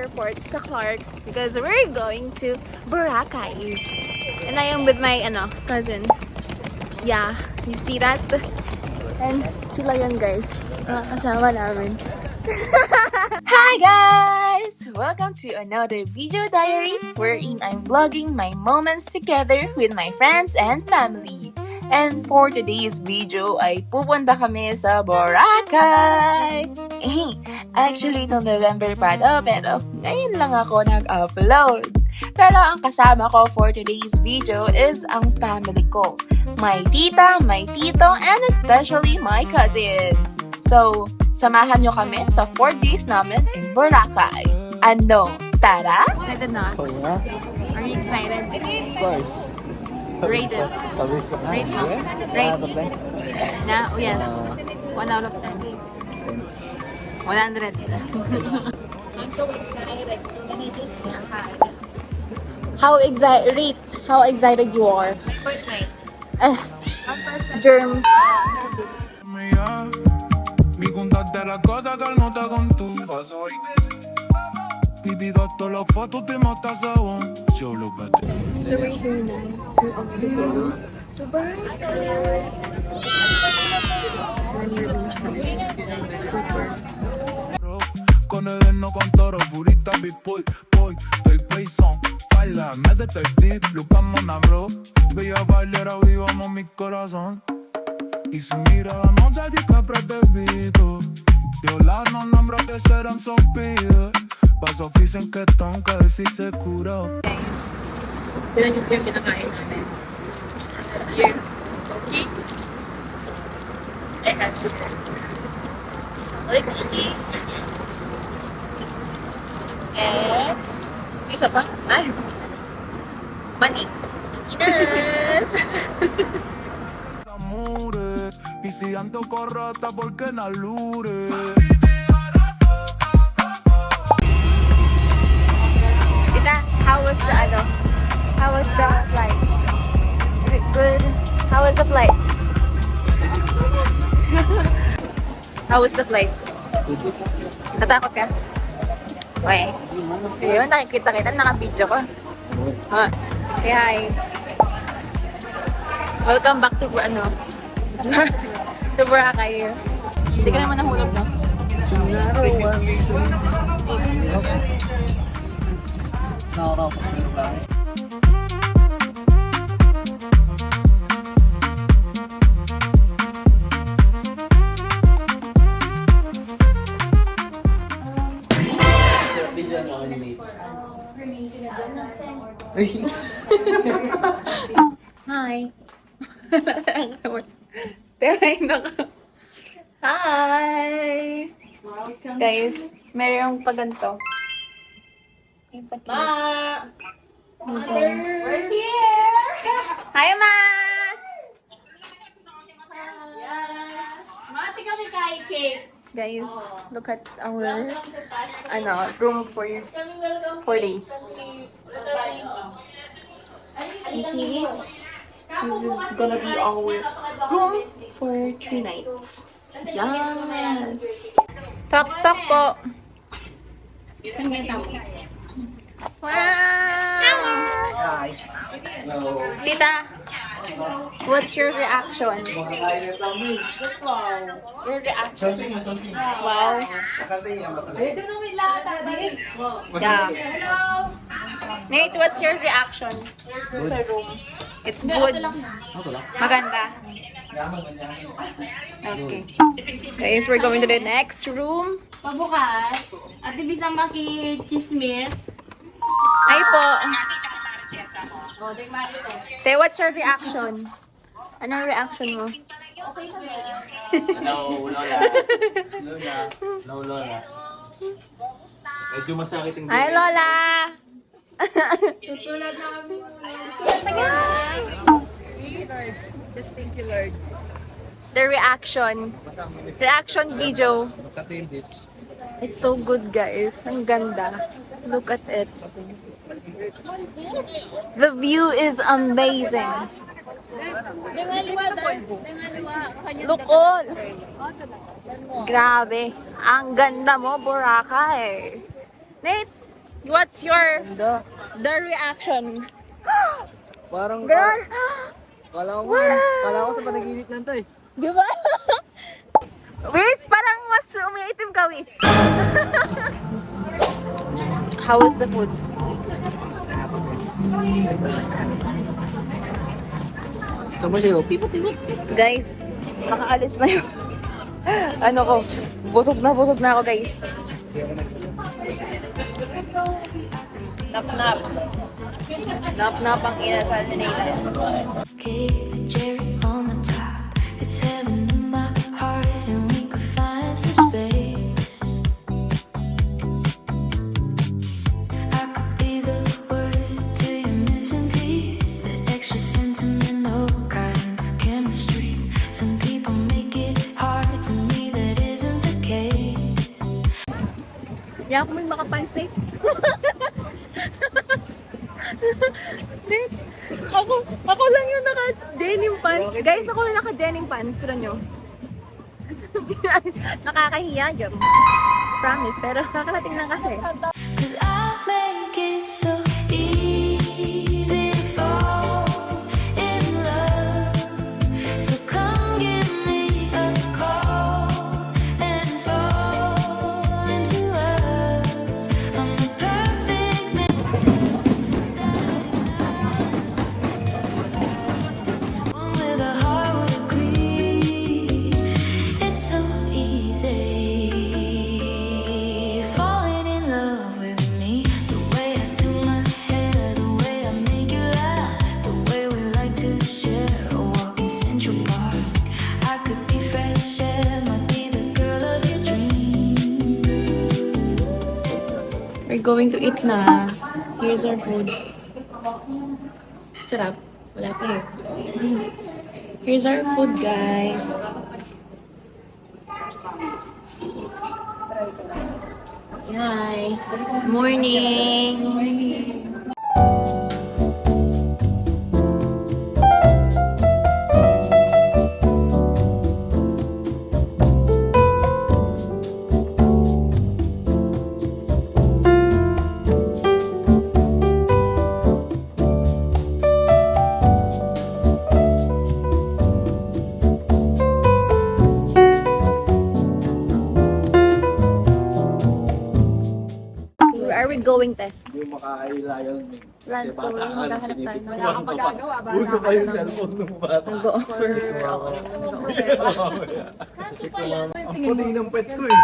airport sa Clark because we're going to Boracay. And I am with my cousin. Yeah, you see that? And sila yun guys. Kasama namin. Hi guys! Welcome to another video diary wherein I'm vlogging my moments together with my friends and family. And for today's video ay pupunta kami sa Boracay! Actually, noong November pa daw, pero ngayon lang ako nag-upload. Pero ang kasama ko for today's video is ang family ko. My tita, my tito, and especially my cousins. So, samahan nyo kami sa 4 days namin in Boracay. Ano? Tara? Excited na? Oh, yeah? Are you excited? Of course. Rate it. Rate mo. Rate. Na? Oh yes. 1 out of 10. 100. I'm so excited. Can I just hide? How excited? Rate. How excited you are? Fortnite. Germs. Mi contaste las cosas que él no te contó. Pipi dato las fotos te matas a vos. Si hablo vete. So we're here now. We're off to go to Boracay. And we're being super. Con el no con toro, burita, big boy, estoy payson. Baila, métete el tip, buscamos una bro. Bella bailera, vivamos mi corazón. Y si mirada no se dice pretevito. Violar no nombra que serán son pide. Paso dicen que están que si se curó. Tignan niyo po yung kinakain namin. Here. Okay. I have sugar. Like cookies. And isa pa? Ay. Mani. Yes! Amore, y si ando corrata porque no lure. Tita, how was the How was the flight? Is it good? How was the flight? How was the flight? Natakot ka? Okay. Ayun, nakikita kita, naka-video ko. Say hi. Welcome back to to Boracay. Hindi ka naman nahulog, no? Hi. Hi! Welcome. Guys, merong paganto. Ma! Mother! We're here! Hi, Mas! Yes! Mati kami kay cake. Guys, look at our room for 4 days. You see this? This is gonna be our room for 3 nights. Yes! Tok tok po! Wow! Hi. Hello. Tita, what's your reaction? Your reaction? Something. Wow. Something. Yeah. Nate, what's your reaction sa room? It's good. Maganda. Okay. Guys, we're going to the next room. Pabukas. At ibisang maki-chismis. Ay po. O, di marito. Te, what's your reaction? Anong reaction mo? No, Lola. No, Lola. Medyo masakit yung Hi, Lola! Susulat na kami. Sulat na yan! Just thank you, Lord. The reaction. Reaction video. It's so good, guys. Ang ganda. Look at it. The view is amazing. Look all. Grabe. Ang ganda mo, Boracay. Nate, What's your Ganda. the reaction? Parang, Girl! kala ko sa panaginip lang to eh. Di ba? Wis, parang mas umiitim ka, Wis. How was the food? Saan mo siya? Pipot. Guys, nakaalis na yung ano ko. Busog na ako, guys. Nap-nap. Nap-nap ang inasal ni Nathan. Kick the cherry on the top. It's heaven in my heart, and we could find some space. I could be the word to your missing piece, that extra sentimental kind of chemistry. Some people make it hard, to me that isn't the case. Yan ako may makapansin. Ako lang yung naka-denim pants. Guys, ako lang naka-denim pants. Tira nyo. Nakakahiya, Jom. Promise, pero kakarating lang kasi. 'Cause I make it so easy to fall in love. So come give me a call and fall into us. I'm the perfect mix. One with a heart would agree. It's so easy. Falling in love with me, the way I do my hair, the way I make you laugh, the way we like to share a walk in Central Park. I could be fresh air, might be the girl of your dreams. We're going to eat na. Here's our food. Sarap. Wala pa eh. Here's our food, guys. Hi. Morning. Where are we going, Tess? Hindi mo makakaila yun. Land tour. Maghahanap tayo. Wala akong magagawa. Uso pa yung cellphone ng bata. Nag-offer ako. Ang puti ng pet ko eh.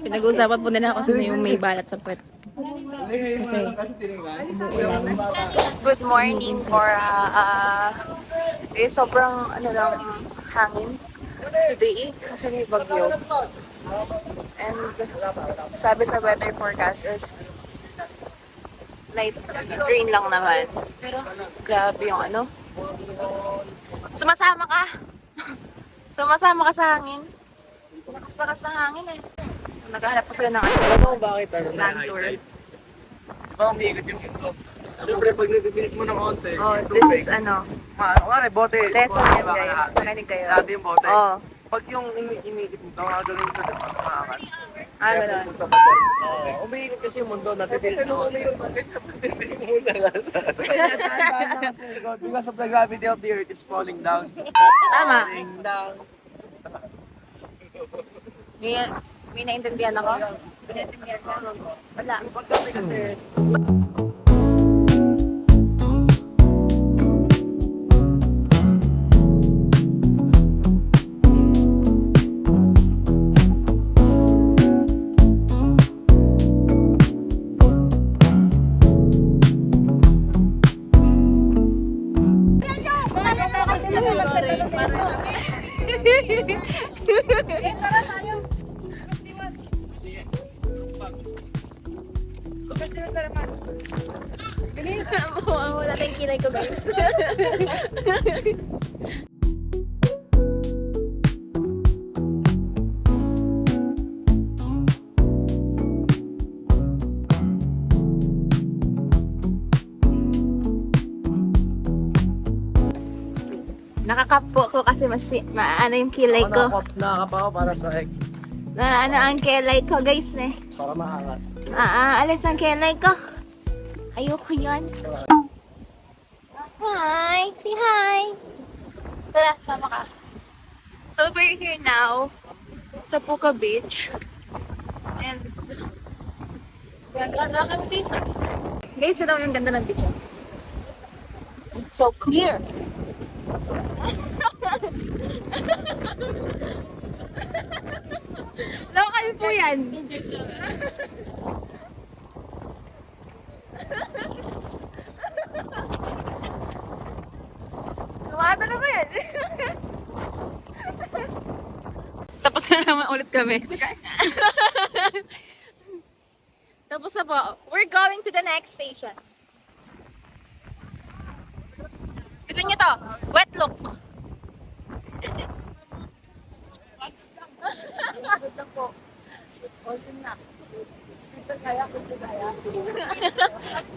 Pinag-uusapan po nila kung sino yung may balat sa puwet. Kasi tinignan. Good morning, Cora. Sobrang lang, hangin today kasi may bagyo. And sabi sa weather forecast is light green lang naman. Pero grabe yung Sumasama ka! Sumasama ka sa hangin. Lakas-lakas ng hangin eh. Naghahanap po sila ng Alam mo bakit land tour. Di ba umiikot yung mundo? Siyempre pag nagtitinit mo ng konti, Oh, this is bote. lesson yan, guys. Makinig kayo. Dati yung bote. Oh, Pag yung iniikot mo, gagawin ko na pagkakan. ganun. Umiikot kasi yung mundo, natitinit mo. Because of the gravity of the earth is falling down. Tama. Falling down. May naintindihan ako? Naintindihan ko? Wala. Pagkabi kasi, Wala tayong kilay ko, guys. Nakakapo ko kasi maano yung kilay ko. nakakapa ako para sa egg. Na ano ang kelay ko, guys, eh. Para maangas. Alis ang kelay ko. Ayoko yan. Hi! Say hi! Tara, sama ka. So, we're here now sa Puka Beach. And, ganda kami dito. Guys, ito yung ganda ng beach. It's so clear. Local po yan. Tumata na ba yan? Tapos na naman ulit kami. Tapos na po. We're going to the next station. Tignan nyo to. Wet look.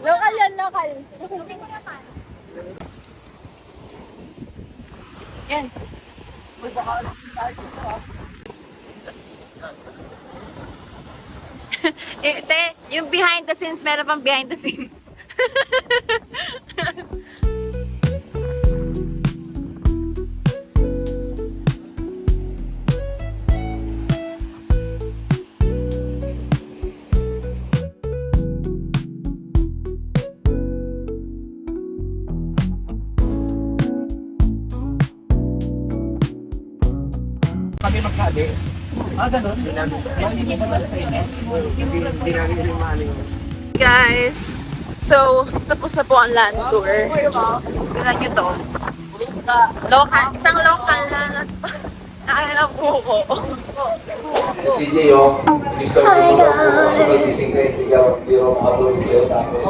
Local yan, local. Yan. Yung behind the scenes, meron pang behind the scenes. Kami magsabi. Ganun. Hindi namin sa inyo. Hindi namin ilimanin. Guys, so tapos na po ang land tour. Tignan nyo to. Local, isang local na nakakala po ko. Si Gio, gusto ko sa pagkising kayo, hindi ako makatulog sa'yo tapos.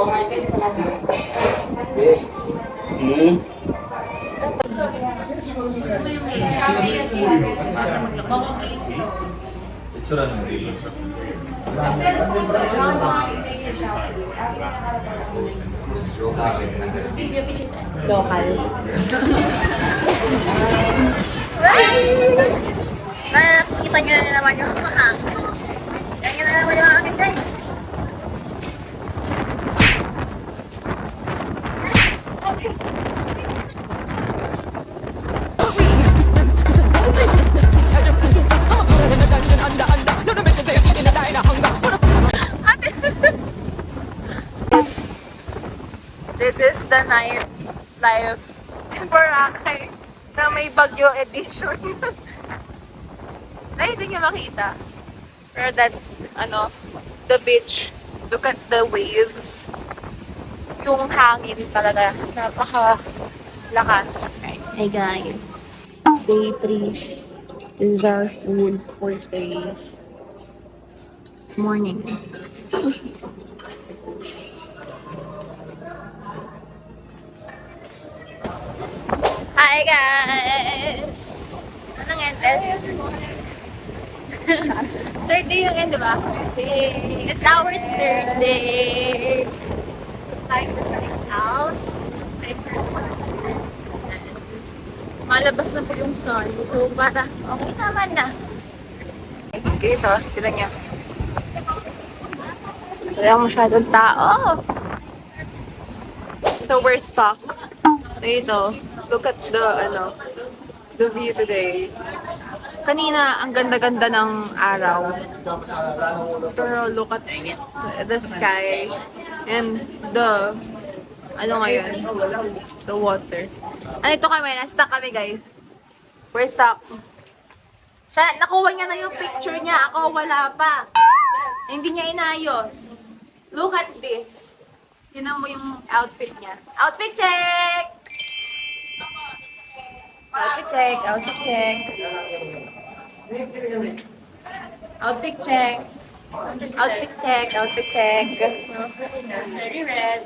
Itsura ng rilo. Local. Nakikita nyo na naman yung mahangin. Kaya na naman yung mahangin, guys. This is the night life in Boracay na may Bagyo edition. Ay, hindi nyo makita. Pero that's, the beach. Look at the waves. Yung hangin talaga, napaka-lakas. Hey guys, day 3 is our food for day morning. Hi guys! Anong ended? Third day yung end, diba? It's our third day. It's like the sun is out. Malabas na po yung sun. So, para okay naman na. Okay, so, tinan niyo. Wala masyadong tao. So, we're stuck. Dito. Look at the view today. Kanina, ang ganda-ganda ng araw. Pero look at the sky and the ngayon? The water. Ito kami, na-stuck kami guys. We're stuck. Siya, nakuha niya na yung picture niya. Ako wala pa. Hindi niya inayos. Look at this. Tignan mo yung outfit niya. Outfit check! Outfit check, outfit check. Outfit check. Outfit check, outfit check. Very red.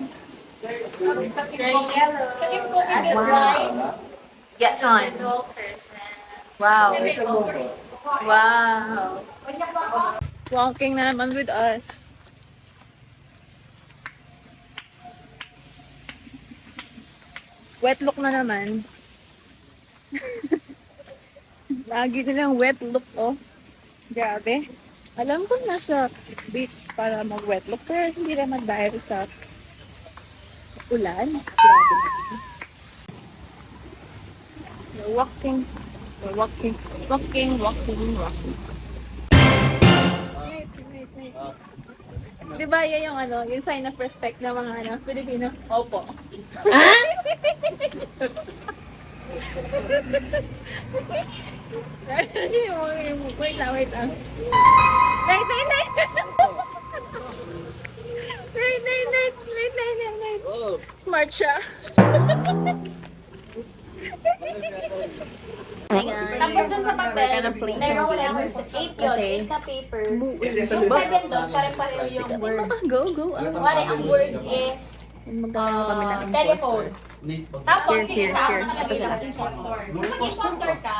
Very yellow. Can you put in the Wow. Get on. tall person? Wow. Wow. Walking na naman with us. Wet look na naman. Lagi nilang wet look, oh. Grabe. Alam ko nasa beach para mag-wet look, pero hindi naman dahil sa ulan. Grabe naman. We're walking. We're walking. Walking. Wait. Di ba yan yung ano, yung sign of respect ng mga ano, Pilipino? Opo. Wait lang. Wait. Smart siya. Tapos dun sa papel, meron ko lang 8 yun, 8 na paper. Yung 7 doon, pare-pareho yung word. Go. Wala, ang word is Magkakaroon kami ng telephone. Tapos, Here. sinasabi Ito nakalagay sila. lang impostor. So, pag impostor ka,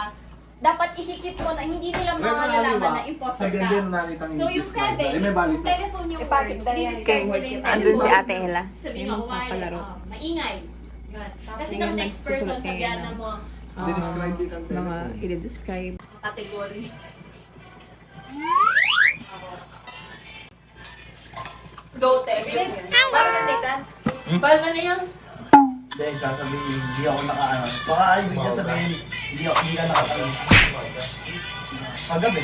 dapat ikikip mo na hindi nila malalaman na impostor ka. So, yung 7, yung telephone yung word, i-describe mo na yung Andun si telephone. Ate Ella. Sabi mo, maingay. Yun. Tapos yung next person, sabihan na mo, Describe it ang Mga i-describe. category. Go, te. Parang nanditan. Paano na yun? Dahil sasabihin, hindi ako nakaano. Baka ibig niya sabihin, hindi ka nakaano. Kagabi.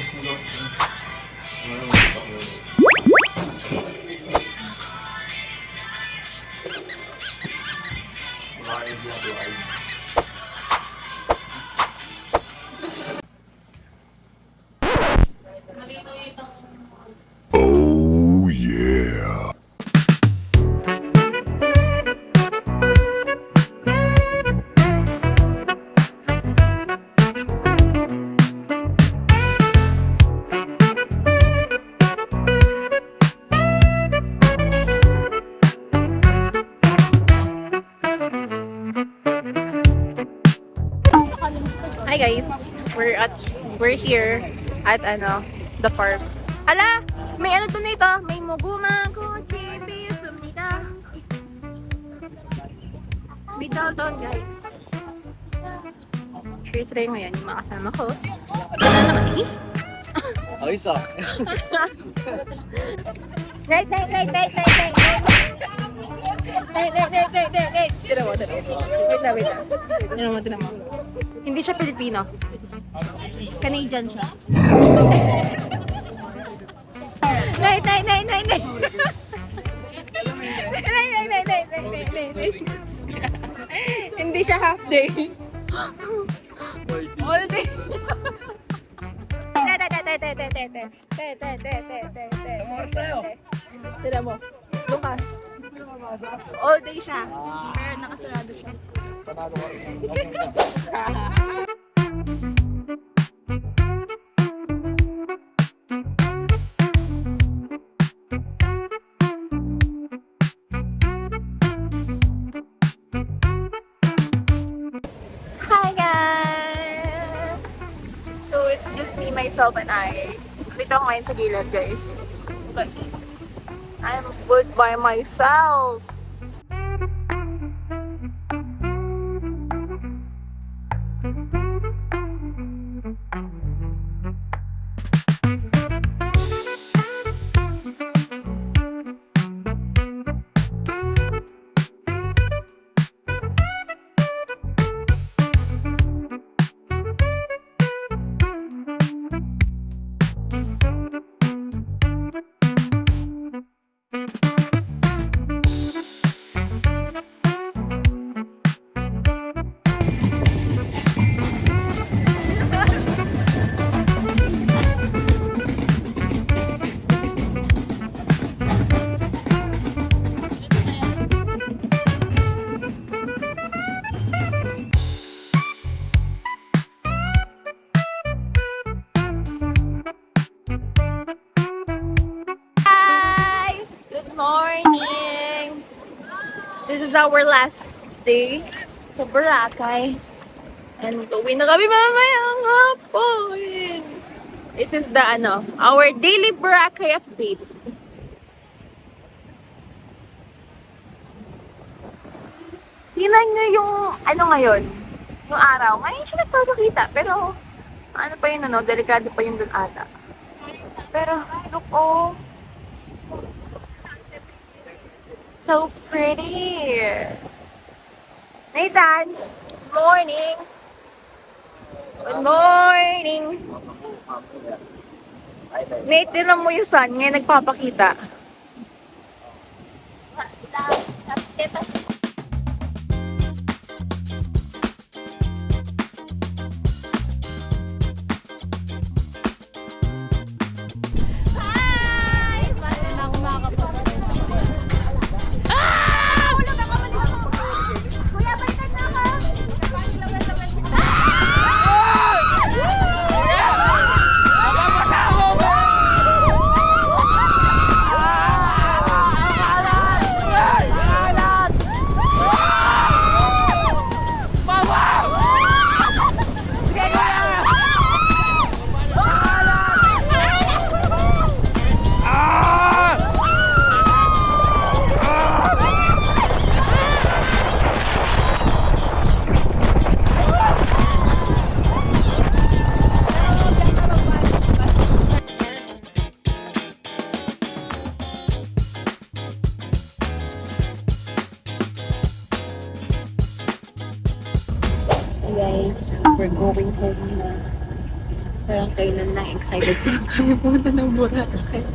Malito itong Hi guys, we're here at the park. Ala, may ano doon ito, may muguma ko, chibi, sumnita. Bitaw doon guys. Cheers rin ngayon yung mga kasama ko. Nakakiki. Ayos ah. Wait. Tinan mo. Hindi siya Pilipino. Canadian siya. Wait. Hindi siya half day. All day. Sa oras tayo. Tira mo. Lucas. All day siya. Pero nakasarado siya. Hi guys! So it's just me, myself, and I. Dito ako ngayon sa gilid guys. Look at me. I'm good by myself. Morning! This is our last day sa Boracay. And uwi na kami mamayang hapon. This is the our daily Boracay update. Tingnan nyo yung ngayon. Yung araw. Ngayon siya nagpapakita. Pero ano pa yun delikado pa yun dun ata. Pero, look, oh. So pretty. Nathan, good morning. Good morning. Nate, tinan mo yung sun. Ngayon nagpapakita. Guys, we're going home na. Parang kailan lang excited lang kami pumunta ng Boracay.